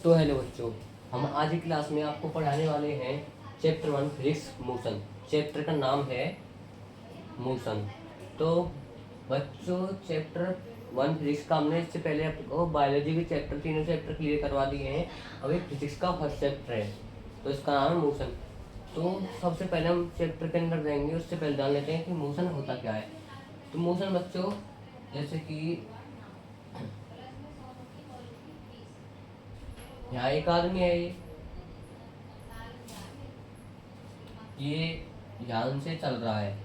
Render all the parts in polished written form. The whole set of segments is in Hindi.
तो हेलो बच्चों, हम आज की क्लास में आपको पढ़ाने वाले हैं चैप्टर 1 फिजिक्स मोशन। चैप्टर का नाम है मोशन। तो बच्चों, चैप्टर 1 फिजिक्स का हमने इससे पहले आपको बायोलॉजी के चैप्टर तीनों चैप्टर क्लियर करवा दिए हैं। अभी फिजिक्स का फर्स्ट चैप्टर है, तो इसका नाम है मोशन। तो सबसे पहले हम चैप्टर के अंदर जाएंगे, उससे पहले जान लेते हैं कि मोशन होता क्या है। तो मोशन बच्चों, जैसे कि यहाँ एक आदमी है, ये ध्यान से चल रहा है,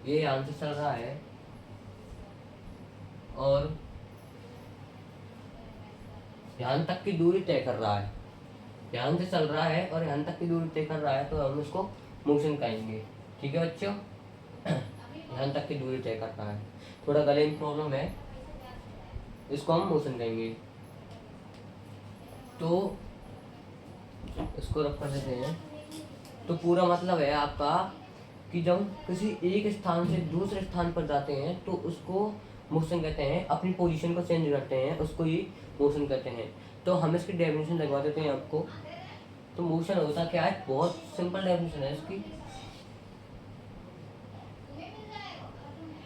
ये ध्यान से चल रहा है और ध्यान तक की दूरी तय कर रहा है। ध्यान से चल रहा है और ध्यान तक की दूरी तय कर रहा है, तो हम इसको मोशन कहेंगे। ठीक है बच्चों, ध्यान तक की दूरी तय कर रहा है, थोड़ा गले में प्रॉब्लम है, इसको हम मोशन कहेंगे। तो इसको रख कर देते हैं। तो पूरा मतलब है आपका कि जब किसी एक स्थान से दूसरे स्थान पर जाते हैं तो उसको मोशन कहते हैं, अपनी पोजीशन को चेंज करते हैं उसको ही मोशन कहते हैं। तो हम इसकी डेफिनेशन लगवा देते हैं आपको। तो मोशन होता क्या है, बहुत सिंपल डेफिनेशन है इसकी।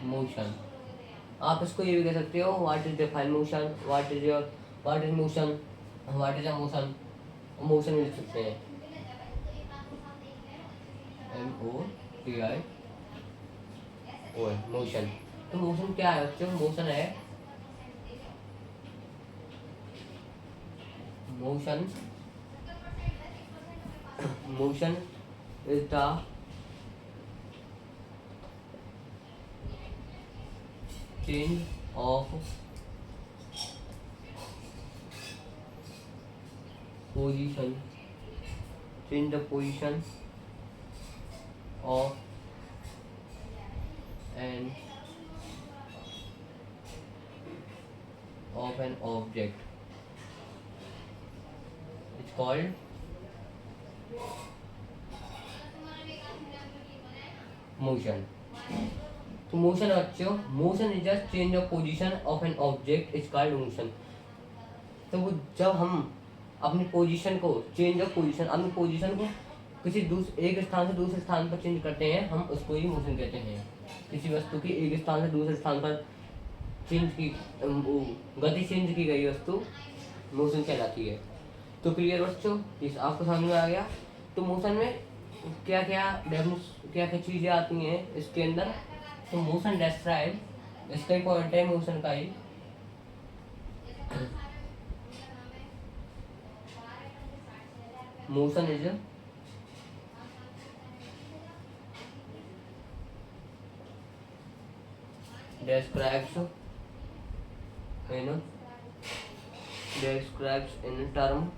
मोशन, आप इसको ये भी कह सकते हो, what is define motion, what is motion, what is a motion. Motion भी लिख सकते हैं, MOTI मोशन। तो मोशन क्या है बच्चों, मोशन है, motion motion is the change of position, change the position of an object. It's called motion. तो मोशन बच्चों, motion is just change of position of an object is called motion. तो वो जब हम अपनी पोजीशन को चेंज ऑफ पोजीशन, अपनी पोजीशन को किसी एक स्थान से दूसरे स्थान पर चेंज करते हैं, हम उसको ही मोशन कहते हैं। किसी वस्तु की एक स्थान से दूसरे स्थान पर चेंज की गति चेंज की गई वस्तु मोशन कहलाती है। तो क्लियर बच्चों, इस आपको समझ में आ गया। तो मोशन में क्या क्या चीज़ें आती हैं इसके अंदर। तो मोशन डिस्क्राइब, इसका ही पॉइंट है मोशन का ही। Motion is describes in term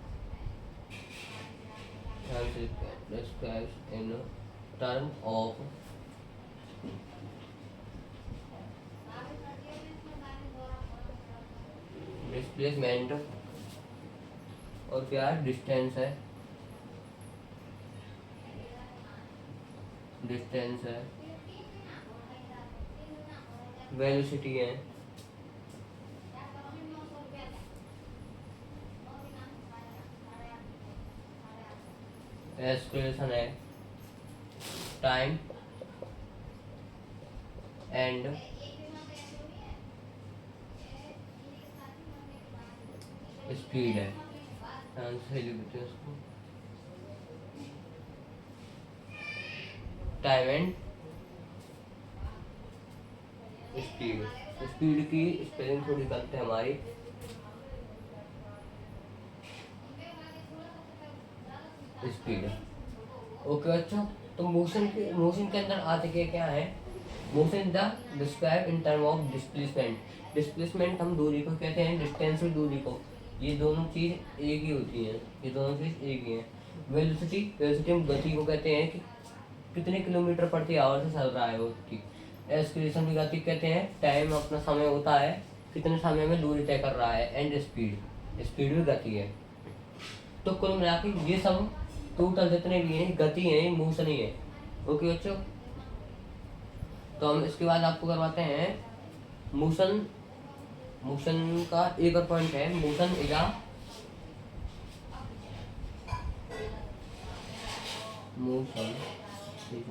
of displacement, और क्या है, डिस्टेंस है, वेलोसिटी है, एक्सेलरेशन है, टाइम एंड स्पीड है। सही लिख देते हैं उसको, टाइम एंड स्पीड। स्पीड की स्पेलिंग थोड़ी गलत है हमारी, स्पीड। ओके बच्चों, तो मोशन के अंदर आते क्या है, motion the describe in term of displacement. Displacement हम दूरी को कहते हैं, डिस्टेंस और दूरी को, ये दोनों चीज एक ही होती हैं, ये दोनों चीज एक ही हैं। वेलोसिटी हम गति को कहते हैं कि कितने किलोमीटर प्रति आवर से चल रहा है वो व्यक्ति। एक्सेलरेशन भी गति कहते हैं, टाइम अपना समय होता है, कितने समय में दूरी तय कर रहा है। एंड स्पीड भी गति है। तो कुल मिला के ये सब टोटल जितने भी हैं गति हैं, मोशन ही है। ओके बच्चों, तो हम इसके बाद आपको करवाते हैं मोशन का एक और पॉइंट है, motion is a motion is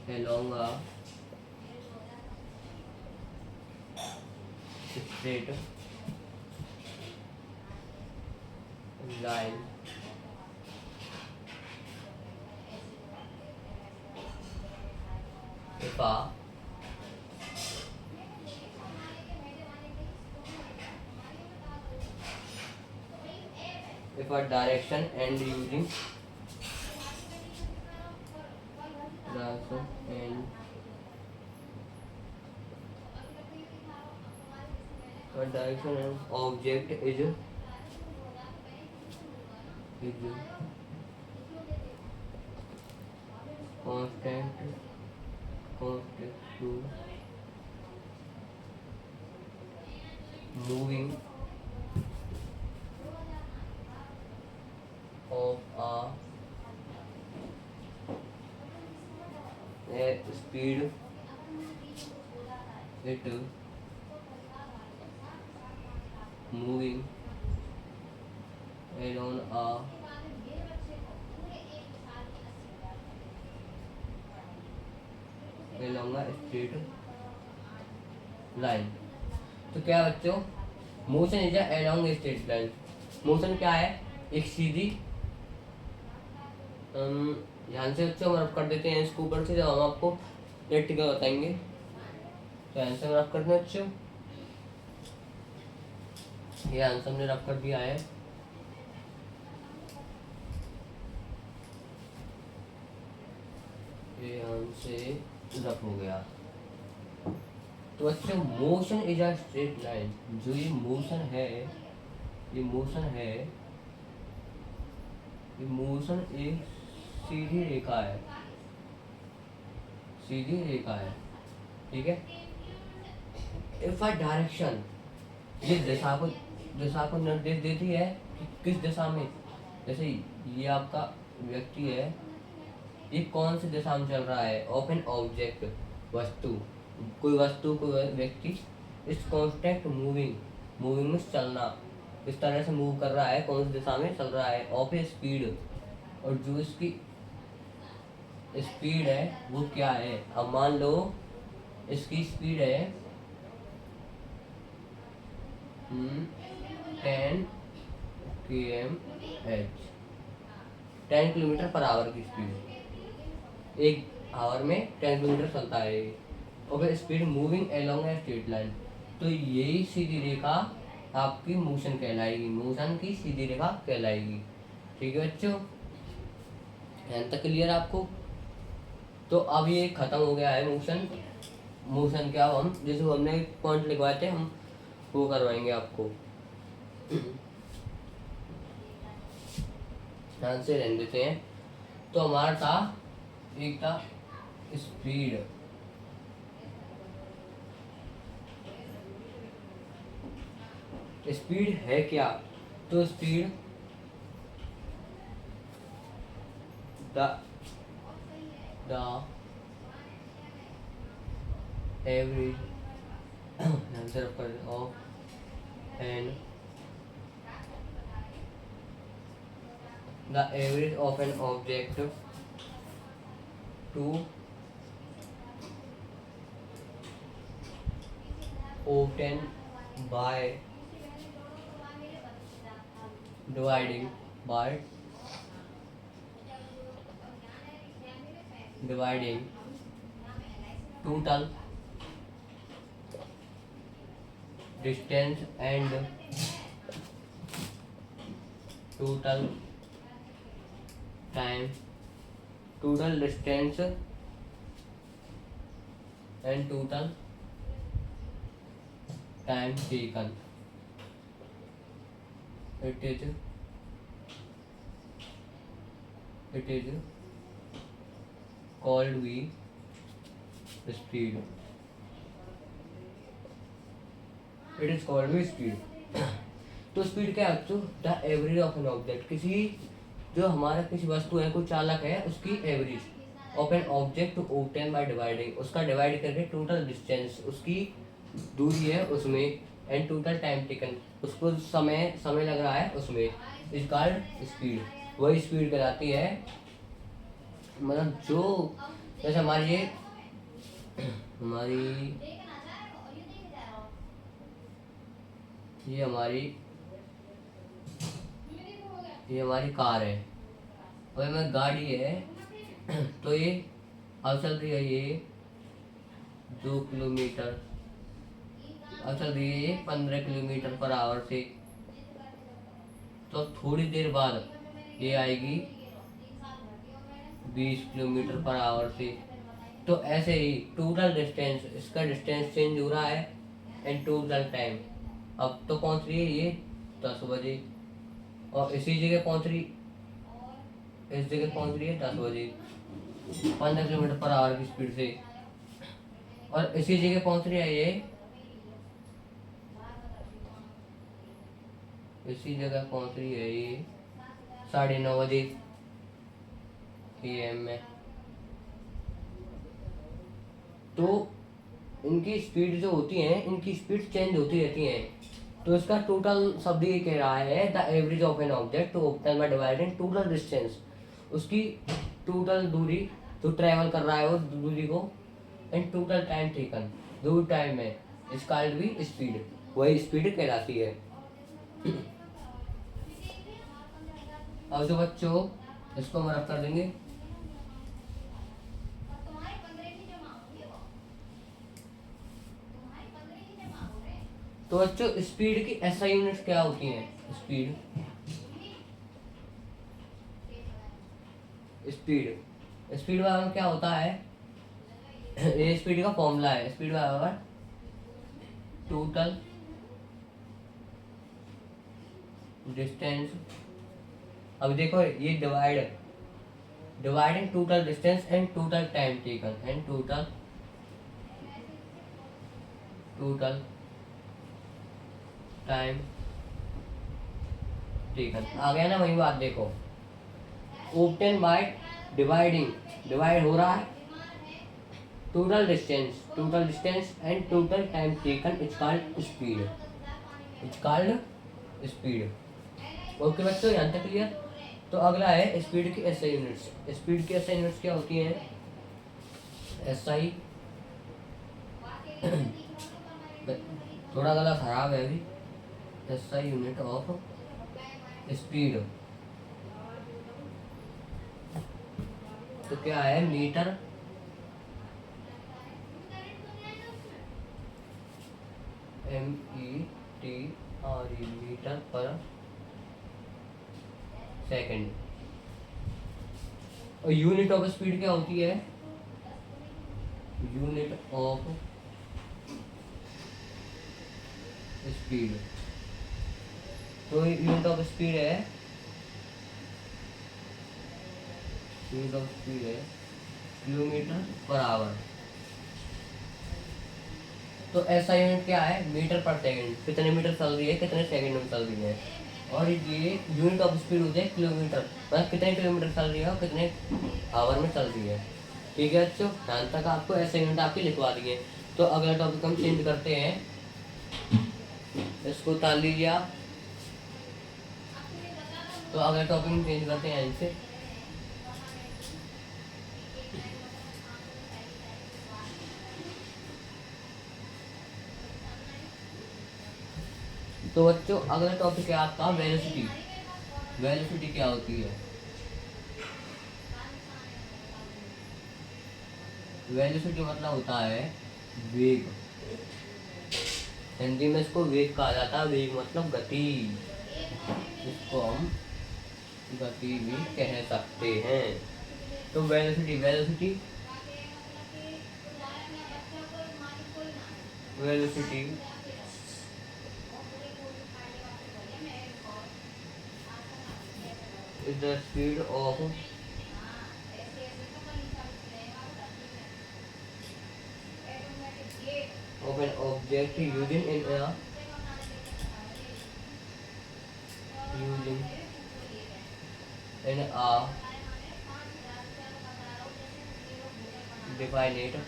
along a straight line if a direction and using direction and a direction and object is constant to moving of a speed it moving along a straight line। तो क्या बच्चों, motion is along a straight line. Motion क्या है? एक सीधी, ध्यान से बच्चों हम रफ कर देते हैं इसको ऊपर से, जब हम आपको प्रैक्टिकल बताएंगे। तो आंसर रफ कर दें बच्चों, ये आंसर हमने रफ कर दिया है। ये हमसे रफ हो गया। तो बच्चों motion is a straight line, जो ये मोशन है, ये मोशन है, ये मोशन एक सीधी रेखा है, सीधी रेखा है, ठीक है। इफ अ डायरेक्शन, ये दिशा को निर्देश देती है कि किस दिशा में, जैसे ये आपका व्यक्ति है, ये कौन सी दिशा में चल रहा है, ऑफ एन ऑब्जेक्ट, वस्तु, कोई वस्तु, कोई व्यक्ति इस कांस्टेंट मूविंग में चलना, इस तरह से मूव कर रहा है, कौन सी दिशा में चल रहा है, ऑफ ए स्पीड, और जो इसकी स्पीड है वो क्या है। अब मान लो इसकी स्पीड है 10 km/h, 10 किलोमीटर पर आवर की स्पीड, एक आवर में 10 किलोमीटर चलता है। और फिर speed moving along a straight line, तो यही सीधी रेखा आपकी मोशन कहलाएगी, मोशन की सीधी रेखा कहलाएगी, ठीक है बच्चों। यहाँ तक क्लियर आपको? तो अब ये खत्म हो गया है मोशन क्या, हम जैसे हमने पॉइंट लिखवाए थे हम वो करवाएंगे आपको। ध्यान से रहने देते हैं। तो हमारा था, एक था स्पीड, स्पीड है क्या? तो speed the average answer of an the average of an object to obtain by dividing total distance and total time, total distance and total time taken, it is called V speed, it is called V speed। तो स्पीड क्या है बच्चों? The average of an object, किसी जो हमारा किसी वस्तु है, कोई चालक है, उसकी average of an object to obtain by dividing, उसका डिवाइड करके टोटल डिस्टेंस, उसकी दूरी है उसमें एंड टोटल टाइम टेकन, उसको समय समय लग रहा है उसमें, इज कॉल्ड स्पीड। वही स्पीड कहलाती है। मतलब जो जैसे हमारी हमारी ये हमारी ये हमारी कार है और हमारी गाड़ी है। तो ये अब चल रही है ये 2 किलोमीटर, अब चल रही है ये 15 किलोमीटर पर आवर से। तो थोड़ी देर बाद ये आएगी 20 किलोमीटर पर आवर से। तो ऐसे ही टोटल डिस्टेंस, इसका डिस्टेंस चेंज हो रहा है एंड टोटल टाइम। अब तो पहुंच रही है ये 10 बजे और इसी जगह पहुंच रही, इस जगह पहुंच रही है 10 बजे 15 किलोमीटर पर आवर की स्पीड से। और इसी जगह पहुंच रही है ये, इसी जगह पहुंच रही है ये 9:30 बजे AM में। तो इनकी स्पीड जो होती है, इनकी स्पीड चेंज होती रहती है। तो इसका टोटल शब्द ये कह रहा है the average of an object to obtain by dividing total distance, उसकी टोटल दूरी जो ट्रेवल कर रहा है वो दूरी को, एंड टोटल टाइम टेकन, जो टाइम है, इस कॉल्ड भी स्पीड, वही स्पीड कहलाती है। अब जो बच्चों इसको हम रख कर देंगे। तो बच्चों स्पीड की SI यूनिट्स क्या होती हैं? स्पीड स्पीड स्पीड बराबर क्या होता है? ये स्पीड का फॉर्मूला है, स्पीड बराबर टोटल डिस्टेंस। अब देखो ये dividing total distance and total time taken and total time taken आ गया ना वही बात। देखो ऑब्टेन बाय डिवाइड हो रहा है total distance and total time taken, it's called speed. Okay बच्चों, यहाँ तक क्लियर। तो अगला है स्पीड की SI यूनिट्स। स्पीड की SI यूनिट्स क्या होती हैं? SI थोड़ा गला खराब है अभी। SI यूनिट ऑफ स्पीड तो क्या है? मीटर METRE, मीटर पर सेकंड। और यूनिट ऑफ स्पीड क्या होती है? यूनिट ऑफ स्पीड, तो यूनिट ऑफ स्पीड है, किलोमीटर पर आवर। तो ऐसा यूनिट क्या है? मीटर पर सेकंड, कितने मीटर चल रही है, कितने सेकंड में चल रही है। और ये यूनिट ऑफ स्पीड होती है किलोमीटर, मतलब कितने किलोमीटर चल रही है और कितने आवर में चल रही है। ठीक है बच्चों, ध्यान तक आपको ऐसे यूनिट आपकी लिखवा दी है। तो अगला टॉपिक हम चेंज करते हैं, इसको ताल लीजिए आप। तो अगला टॉपिक हम चेंज करते हैं इनसे। तो बच्चों अगला टॉपिक है आपका वेलोसिटी। वेलोसिटी क्या होती है? वेलोसिटी मतलब होता है वेग, हिंदी में इसको वेग कहा जाता है। वेग मतलब गति, इसको हम गति भी कह सकते हैं। तो velocity is the speed of an object using in a definite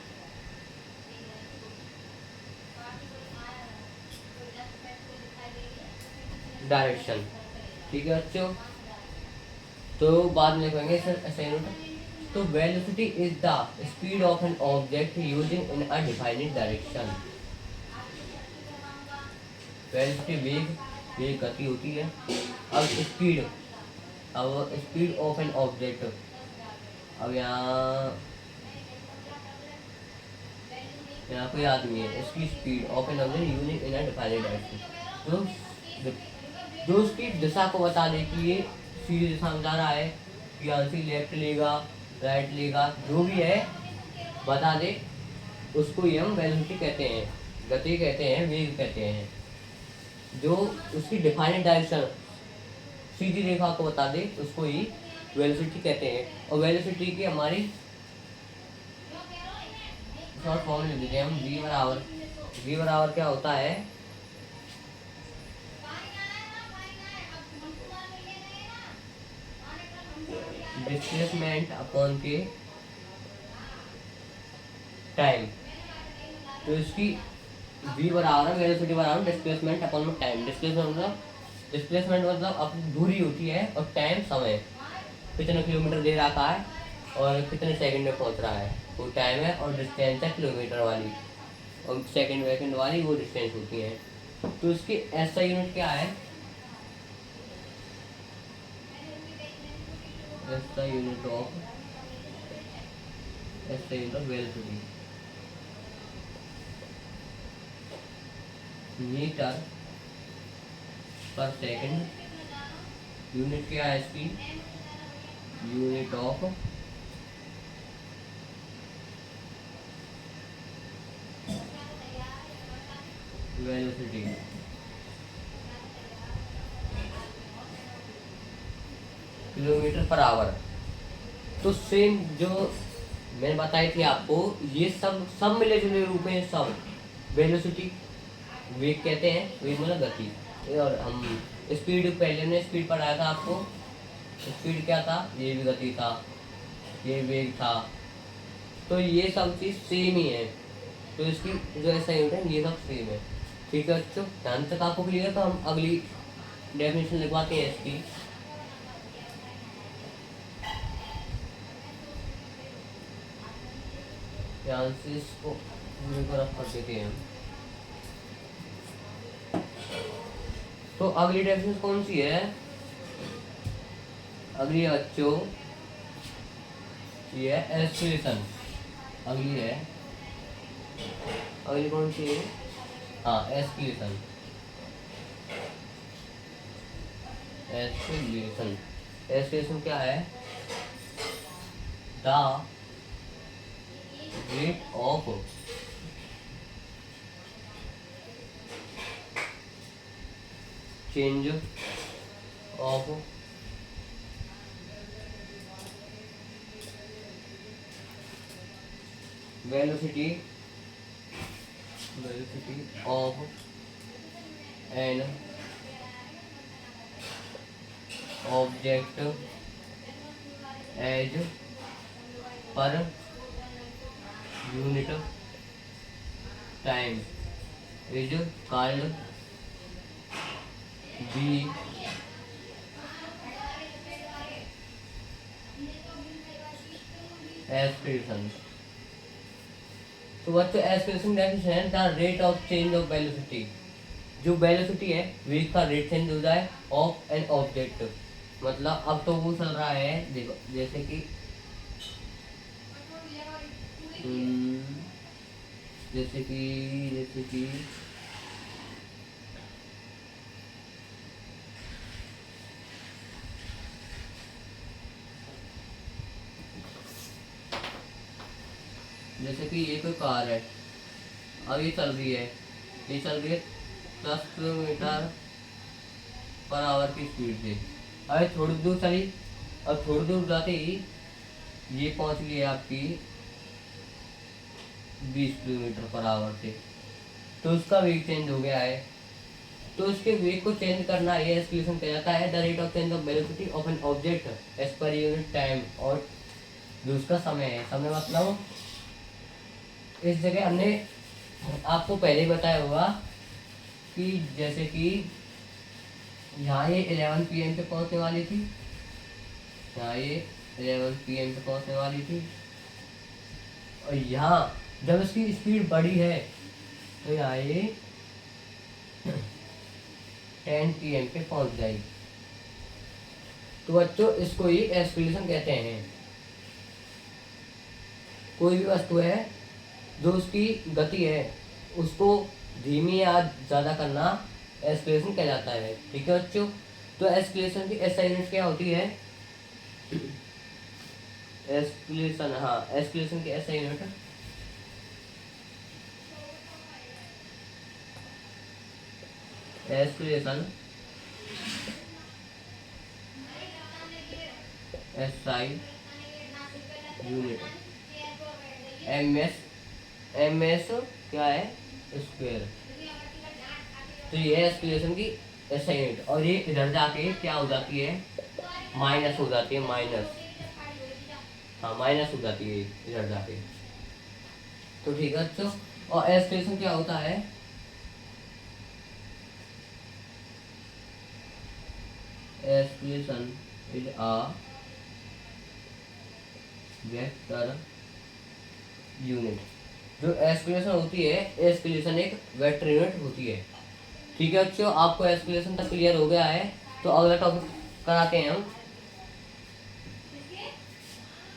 direction. ठीक है बच्चों, तो बाद में लिखेंगे सर ऐसे यूनिट। तो velocity is the speed of an object using in a defined direction. Velocity वेग, वेग गति होती है। अब स्पीड, अब स्पीड ऑफ एन ऑब्जेक्ट, अब यहाँ कोई आदमी है, इसकी speed of an object using in a defined direction, तो जो उसकी दिशा को बता दे कि ये सीधी दिशा में जा रहा है, यहाँ से लेफ्ट लेगा, राइट लेगा, जो भी है बता दे, उसको ही हम वेलोसिटी कहते हैं, गति कहते हैं, वेग कहते हैं। जो उसकी डिफाइंड डायरेक्शन, सीधी रेखा को बता दे, उसको ही वेलोसिटी कहते हैं। और वेलोसिटी की हमारी शॉर्ट फॉर्म लिख देते हैं हम, v बराबर क्या होता है, डिस्प्लेसमेंट अपॉन के टाइम। तो इसकी v बराबर है वेलोसिटी बराबर डिस्प्लेसमेंट अपॉन में टाइम। डिस्प्लेसमेंट मतलब अपनी दूरी होती है, और टाइम समय, कितने किलोमीटर दे रखा है और कितने सेकंड में पहुंच रहा है, वो टाइम है। और डिस्टेंस है किलोमीटर वाली, और सेकंड वाली वो डिस्टेंस होती है। तो इसकी ऐसा यूनिट क्या है, ऐसा यूनिट ऑफ वेलोसिटी, मीटर पर सेकंड। यूनिट क्या है इसकी, unit of velocity. Kilometre per hour. तो सेम जो मैंने बताई थी आपको, ये सब मिले जुले रूप में, सब वेलोसिटी वेग कहते हैं, वेग मतलब गति। और हम स्पीड, पहले ने स्पीड पढ़ाया था आपको, स्पीड क्या था, ये भी गति था, ये वेग था। तो ये सब चीज़ सेम ही है, तो इसकी जो ऐसा यूनिट है ये सब सेम है। ठीक है बच्चों, ध्यान तक आपको क्लियर है। तो हम अगली डेफिनेशन लिखवाते हैं इसकी। ध्यान से इसको रख कर देते हैं। तो अगली डेफिनेशन कौन सी है, अगली बच्चों ये है एस्केलेशन। अगली कौन सी है, हाँ एस्केलेशन। एस्केलेशन क्या है, the rate of change of velocity of an object as per unit time is called be acceleration. तो बच्चों एस्पिरेशन डेफिनेशन है the rate of change of velocity, जो वेलोसिटी है वेग का रेट चेंज हो जाए ऑफ एन ऑब्जेक्ट। मतलब अब तो वो चल रहा है, देखो जैसे कि जैसे कि ये कोई कार है, अब ये चल रही है, 10 किलोमीटर पर आवर की स्पीड से। अरे थोड़ी दूर चली, अब थोड़ी दूर जाते ही ये पहुंच गई है आपकी 20 किलोमीटर पर आवर से, तो उसका वेग चेंज हो गया है। तो उसके वेग को चेंज करना ये एस्केलेशन कहा जाता है, the rate of change of velocity of an object as per unit time. और जो उसका समय है, समय मतलब इस जगह हमने आपको पहले ही बताया होगा कि जैसे कि यहाँ ये 11 PM पे पहुँचने वाली थी, यहाँ ये 11 PM पे पहुँचने वाली थी, और यहाँ जब इसकी स्पीड बढ़ी है तो यहाँ ये 10 PM पे पहुँच जाएगी। तो बच्चों इसको ही एक्सीलरेशन कहते हैं। कोई भी वस्तु है जो उसकी गति है उसको धीमी या ज़्यादा करना एक्सीलरेशन कहलाता है। ठीक है बच्चों, तो एक्सीलरेशन की SI यूनिट क्या होती है? एक्सीलरेशन, हाँ, एक्सीलरेशन की SI unit acceleration SI unit MS क्या है? स्क्वायर। तो ये है एक्सीलरेशन की SI यूनिट, और ये इधर जाके क्या हो जाती है? माइनस हो जाती है, माइनस, हाँ माइनस हो जाती है इधर जाके। तो ठीक है बच्चों, और एक्सीलरेशन क्या होता है? Acceleration is a vector unit. जो एक्सीलरेशन होती है, एक्सीलरेशन एक वेक्टर यूनिट होती है। ठीक है बच्चों, आपको एक्सीलरेशन तक क्लियर हो गया है, तो अगला टॉपिक कराते हैं हम।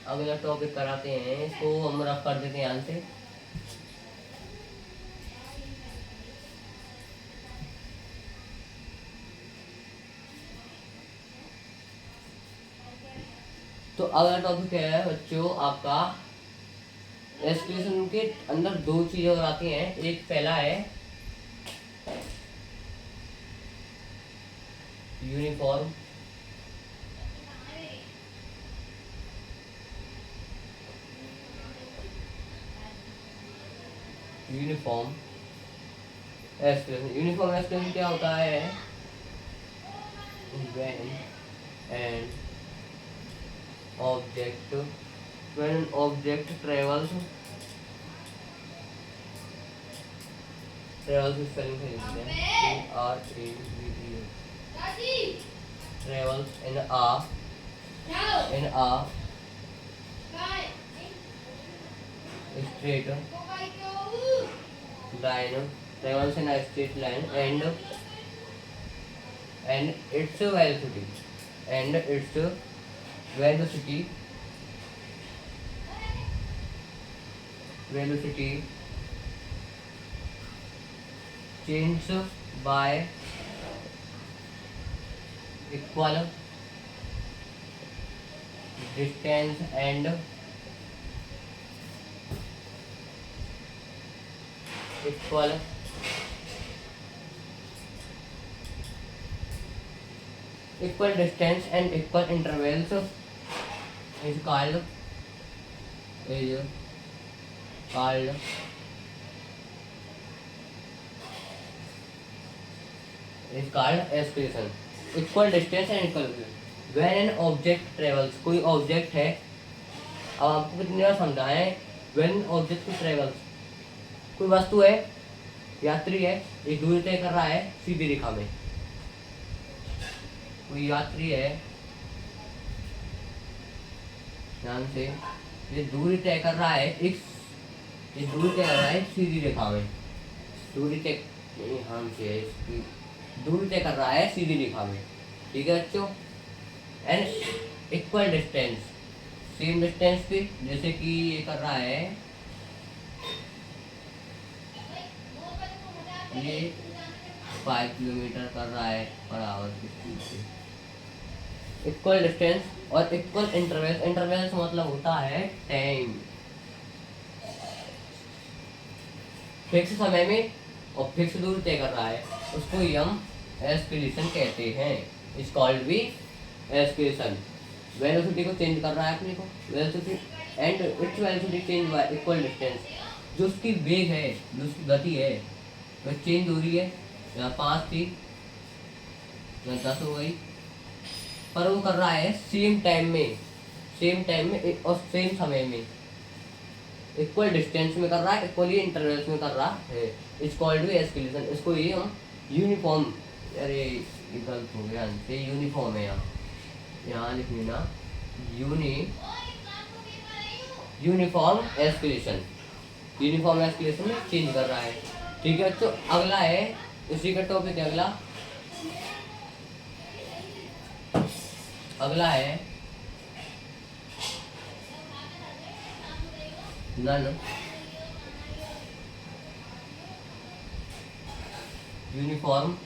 अगला टॉपिक कराते हैं, इसको हम रफ कर देते हैं यहाँ से। तो अगला टॉपिक है बच्चों आपका, एक्सीलरेशन के अंदर दो चीजें और आती हैं। एक पहला है uniform, uniform acceleration. Uniform acceleration क्या होता है? when an object travels की स्पेलिंग सही लिखते हैं, travels in a straight line, travels in a straight line, and its velocity changes by equal distance and equal distance and equal intervals is called acceleration. Equal distance and equal when an object travels, कोई ऑब्जेक्ट है, अब आपको कितनी बार समझाएं, व्हेन ऑब्जेक्ट ट्रेवल्स, कोई वस्तु है, यात्री है, एक दूरी तय कर रहा है सीधी रेखा में। कोई यात्री है, ध्यान से, ये दूरी तय कर रहा है ये दूरी तय कर रहा है सीधी रेखा में, दूरी तय ध्यान से इसकी दूरी तय कर रहा है सीधी रेखा में। ठीक है बच्चों, and equal distance, same distance पे, जैसे कि ये कर रहा है, ये 5 किलोमीटर कर रहा है पर आवर की स्पीड से। इक्वल डिस्टेंस और इक्वल इंटरवल, इंटरवल मतलब होता है टाइम, फिक्स समय में और फिक्स दूरी तय कर रहा है, उसको हम एक्सीलरेशन कहते हैं। इज कॉल्ड भी एक्सीलरेशन। वेलोसिटी को चेंज कर रहा है अपने को, velocity and its velocity change y equal distance, जो उसकी वेग है, जो उसकी गति है, वह चेंज हो रही है। यहाँ 5 थी, यहाँ 10 हो गई, पर वो कर रहा है सेम टाइम में और सेम समय में, इक्वल डिस्टेंस में कर रहा है, इक्वली इंटरवल्स में कर रहा है। इट्स कॉल्ड भी एक्सीलरेशन। इसको ये हम यूनिफॉर्म अरे ये गलत हो गया, ये यूनिफॉर्म है यहाँ, यहाँ लिख लेना यूनिफॉर्म एस्केलेशन, यूनिफॉर्म एस्केलेशन में चेंज कर रहा है। ठीक है तो अगला है, उसी का टॉपिक है अगला, अगला है non uniform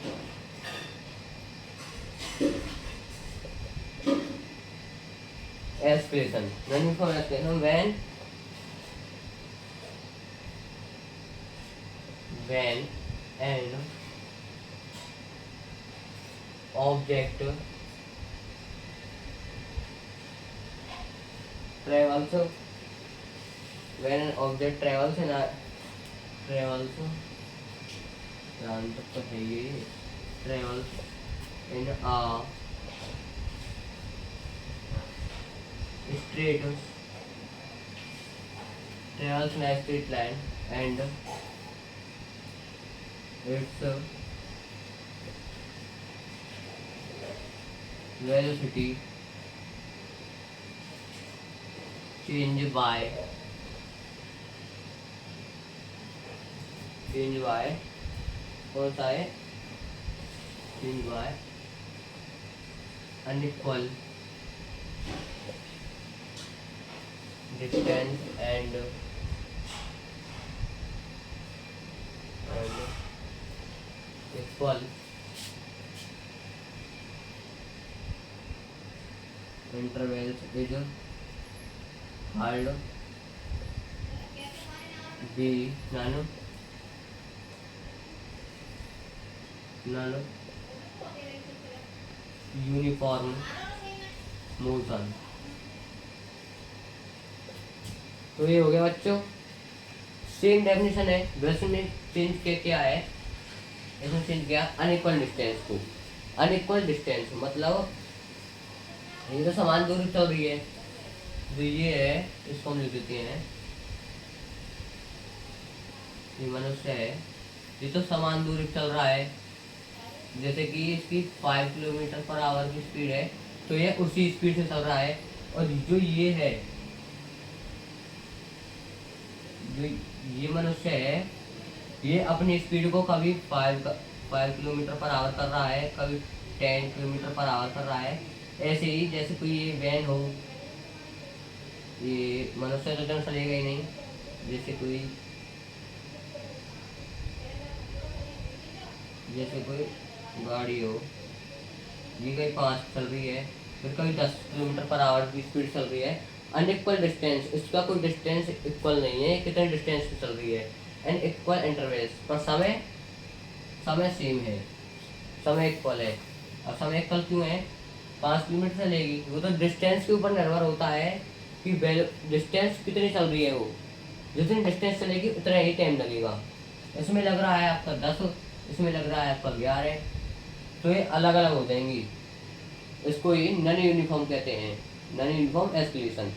acceleration, non uniform acceleration when an object travels when an object travels in a travels तक तो है ये travels in a straight travels in a straight line and its velocity change by कौन सा है, change by unequal distance and equal intervals is called the non uniform motion. तो ये हो गया बच्चों, सेम डेफिनेशन है, वैसे में चेंज किया क्या है, इसमें चेंज किया अनइक्वल डिस्टेंस को। अनइक्वल डिस्टेंस मतलब ये तो समान दूरी चल रही है, जो ये है इसको हम लिख देते हैं, ये मनुष्य है, ये तो समान दूरी चल रहा है, जैसे कि इसकी 5 किलोमीटर पर आवर की स्पीड है, तो ये उसी स्पीड से चल रहा है। और जो ये है, जो ये मनुष्य है, ये अपनी स्पीड को कभी 5 किलोमीटर पर आवर कर रहा है, कभी 10 किलोमीटर पर आवर कर रहा है। ऐसे ही जैसे कोई ये वैन हो, ये मनुष्य तो जन चलेगा ही नहीं, जैसे कोई गाड़ी हो, ये कहीं 5 चल रही है, फिर कभी 10 किलोमीटर पर आवर की स्पीड चल रही है। अनइक्वल डिस्टेंस, इसका कोई डिस्टेंस इक्वल नहीं है, कितने डिस्टेंस पे चल रही है, एंड इक्वल इंटरवल्स, पर समय सेम है, समय इक्वल है। अब समय इक्वल क्यों है, 5 किलोमीटर चलेगी, वो तो डिस्टेंस के ऊपर निर्भर होता है कि डिस्टेंस कितनी चल रही है, वो जितनी डिस्टेंस चलेगी उतना ही टाइम लगेगा। इसमें लग रहा है आपका 10, इसमें लग रहा है आपका 11, तो ये अलग अलग हो जाएंगी। इसको ही नॉन यूनिफॉर्म कहते हैं, नॉन यूनिफॉर्म एस्केलेशन।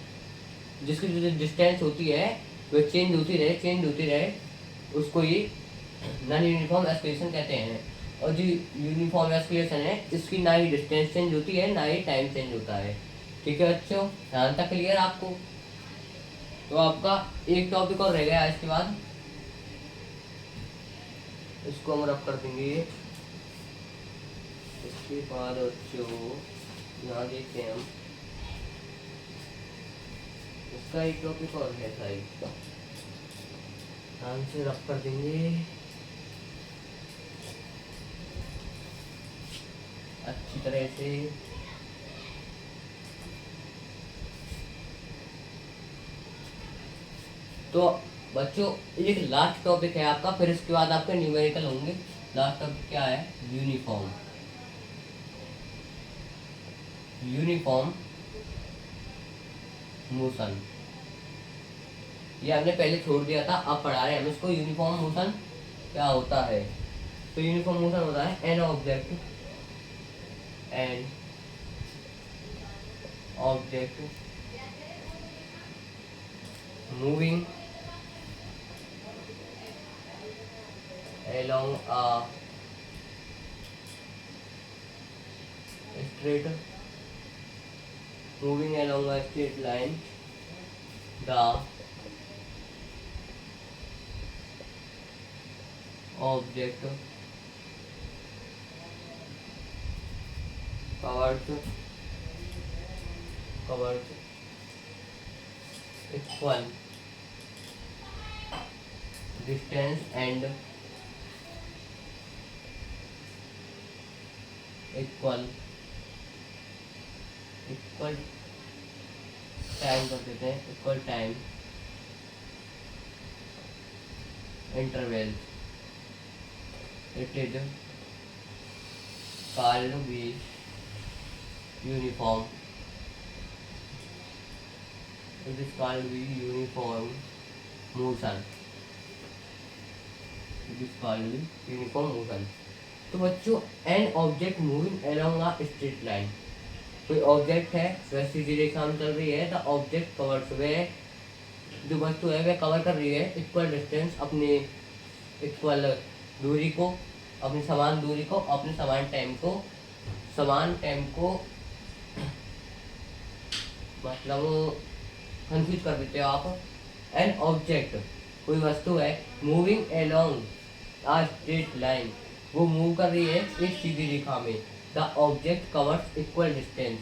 जिसकी जो डिस्टेंस होती है वो चेंज होती रहे, उसको ही नॉन यूनिफॉर्म एस्केलेशन कहते हैं। और जो यूनिफॉर्म एस्केलेशन है, इसकी ना ही डिस्टेंस चेंज होती है, ना ही टाइम चेंज होता है। ठीक है बच्चों, ध्यान तक क्लियर आपको। तो आपका एक टॉपिक और रह गया, इसके बाद इसको हम रब कर देंगे। इसके बाद बच्चों यहाँ देखते हैं हम, इसका एक टॉपिक और है साइड, ध्यान से रब कर देंगे अच्छी तरह से। तो बच्चों एक लास्ट टॉपिक है आपका, फिर इसके बाद आपके न्यूमेरिकल होंगे। लास्ट टॉपिक क्या है, यूनिफॉर्म मोशन। ये हमने पहले छोड़ दिया था, अब पढ़ा रहे हैं हम इसको, यूनिफॉर्म मोशन क्या होता है। तो यूनिफॉर्म मोशन होता है an object moving along a straight moving along a straight line, the object covers equal distance and equal time कर देते हैं, equal time interval, it is called be uniform, it is called be uniform motion, it is called be uniform motion. तो बच्चों, an object moving along a straight line, कोई ऑब्जेक्ट है वह सीधी रेखा में चल रही है, द ऑब्जेक्ट कवर्स, वह जो वस्तु है वह कवर कर रही है इक्वल डिस्टेंस, अपनी इक्वल दूरी को, अपनी समान दूरी को, अपने समान टाइम को मतलब कंफ्यूज कर देते हो आप। एन ऑब्जेक्ट, कोई वस्तु है, moving along a straight line, वो मूव कर रही है एक सीधी रेखा में, the object covers equal distance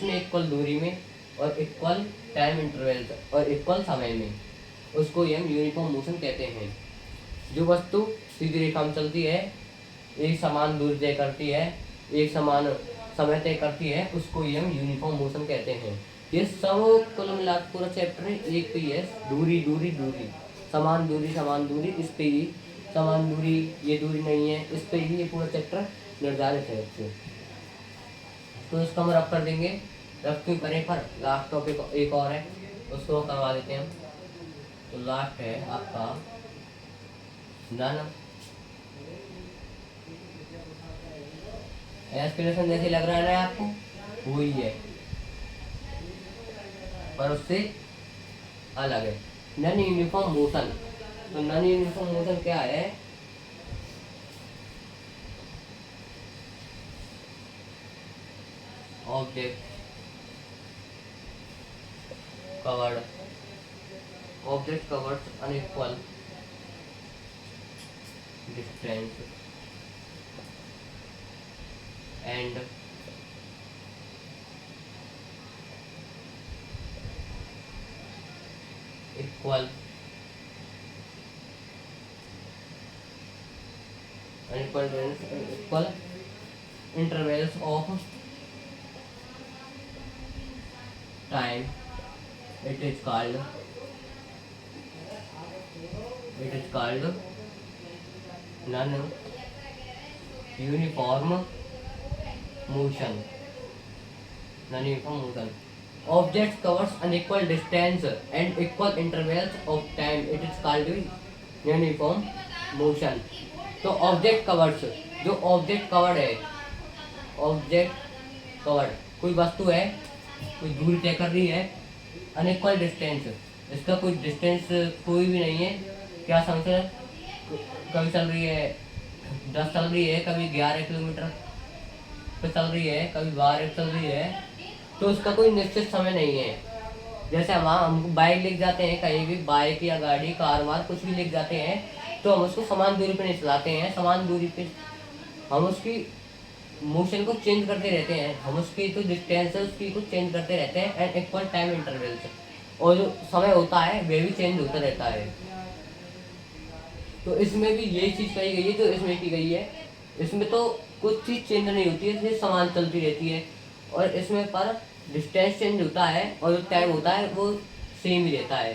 में, इक्वल दूरी में और इक्वल टाइम इंटरवल और इक्वल समय में, उसको हम यूनिफॉर्म मोशन कहते हैं। जो वस्तु सीधी रेखा में चलती है, एक समान दूरी तय करती है, एक समान समय तय करती है, उसको हम यूनिफॉर्म मोशन कहते हैं। ये सब कुल मिला पूरा चैप्टर एक पे है, दूरी दूरी दूरी, समान दूरी, इस पे ही समान दूरी, ये दूरी नहीं है, इस पे ही ये पूरा चैप्टर निर्धारित है इससे। तो इसको हम रफ कर देंगे, रफ क्यों करें, पर लास्ट टॉपिक एक और है, उसको करवा देते हैं हम। तो लास्ट है आपका नन एस्पिरेशन, जैसे लग रहा है ना आपको, वही है पर उससे अलग है, नन यूनिफॉर्म मोशन। तो नन यूनिफॉर्म मोशन क्या है, object covered unequal distance and equal intervals of time, it is called non-uniform motion. Object covers unequal distance and equal intervals of time, it is called uniform motion. तो ऑब्जेक्ट कवर्स, जो ऑब्जेक्ट कवर्ड है, कोई वस्तु है, कोई दूरी तय कर रही है, अनइक्वल डिस्टेंस, इसका कोई डिस्टेंस कोई भी नहीं है, क्या समझे, कभी चल रही है 10 चल रही है, कभी 11 किलोमीटर पे चल रही है, कभी 12 चल रही है, तो उसका कोई निश्चित समय नहीं है। जैसे हम बाइक लेके जाते हैं, कहीं भी बाइक या गाड़ी कार वार कुछ भी लेके जाते हैं, तो हम उसको समान दूरी पे नहीं चलाते हैं, समान दूरी पे हम उसकी मोशन को चेंज करते रहते हैं, हम उसकी जो डिस्टेंस है उसकी को चेंज करते रहते हैं एंड इक्वल टाइम इंटरवल से, और जो समय होता है वह भी चेंज होता रहता है। तो इसमें भी यही चीज़ कही गई है जो इसमें की गई है, इसमें तो कुछ चीज़ चेंज नहीं होती है, इसलिए समान चलती रहती है, और इसमें पर डिस्टेंस चेंज होता है और जो टाइम होता है वो सेम ही रहता है,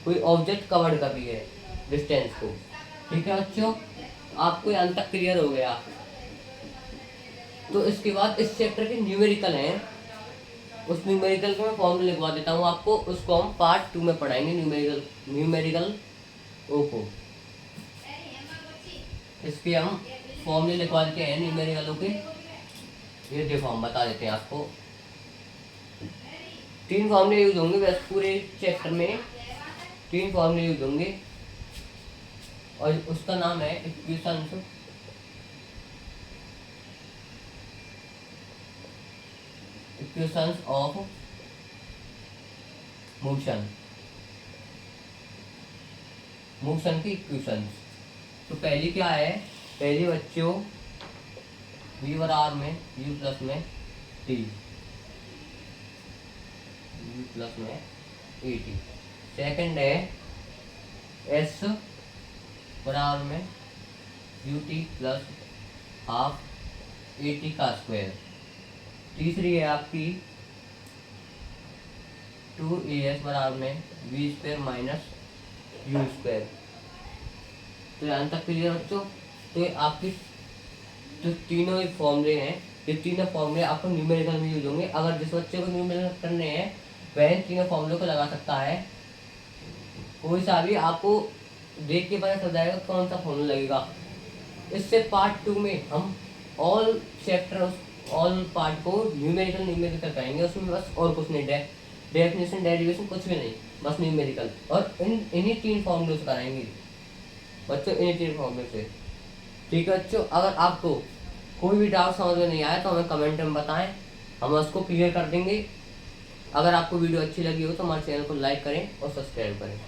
कोई ऑब्जेक्ट कवर कर रही है डिस्टेंस को। ठीक है बच्चों, आपको यहाँ तक क्लियर हो गया। तो इसके बाद इस चैप्टर के न्यूमेरिकल हैं, उस न्यूमेरिकल को मैं फॉर्मूला लिखवा देता हूँ आपको, उसको हम पार्ट 2 में पढ़ाएंगे, न्यूमेरिकल ओ को। इसके हम फॉर्मूले लिखवा देते हैं न्यूमेरिकल के, ये देखो हम बता देते हैं आपको। 3 फॉर्मूले यूज होंगे बस पूरे चैप्टर में, 3 फॉर्मूले यूज होंगे, और उसका नाम है equations equations of motion, motion की इक्वेशंस। तो पहली क्या है, पहली बच्चों v बराबर में u प्लस में t, u प्लस में ए टी। सेकेंड है s बराबर में u t plus half a t का स्क्वायर। तीसरी है आपकी 2as बराबर में v square minus u square. तो यहाँ तक क्लियर बच्चों। तो ये आपकी जो तीनों ही फॉर्मूले हैं, ये तीनों फॉर्मूले आपको न्यूमेरिकल में यूज होंगे। अगर जिस बच्चे को न्यूमेरिकल करने हैं वह इन तीनों फॉर्मूले को लगा सकता है। कोई सा भी आपको देख के पता चल जाएगा कौन सा फॉर्मूला लगेगा। इससे पार्ट 2 में हम ऑल चैप्टर, ऑल पार्ट को न्यूमेरिकल करेंगे। उसमें बस और कुछ नहीं, डेफिनेशन डेरिवेशन कुछ भी नहीं, बस न्यूमेरिकल। और इन्हीं तीन फॉर्मूले से कराएंगे बच्चों, इन्हीं तीन फॉर्मूले से। ठीक है बच्चों, अगर आपको कोई भी डाउट समझ में नहीं आया तो हमें कमेंट में बताएं, हम उसको क्लियर कर देंगे। अगर आपको वीडियो अच्छी लगी हो तो हमारे चैनल को लाइक करें और सब्सक्राइब करें।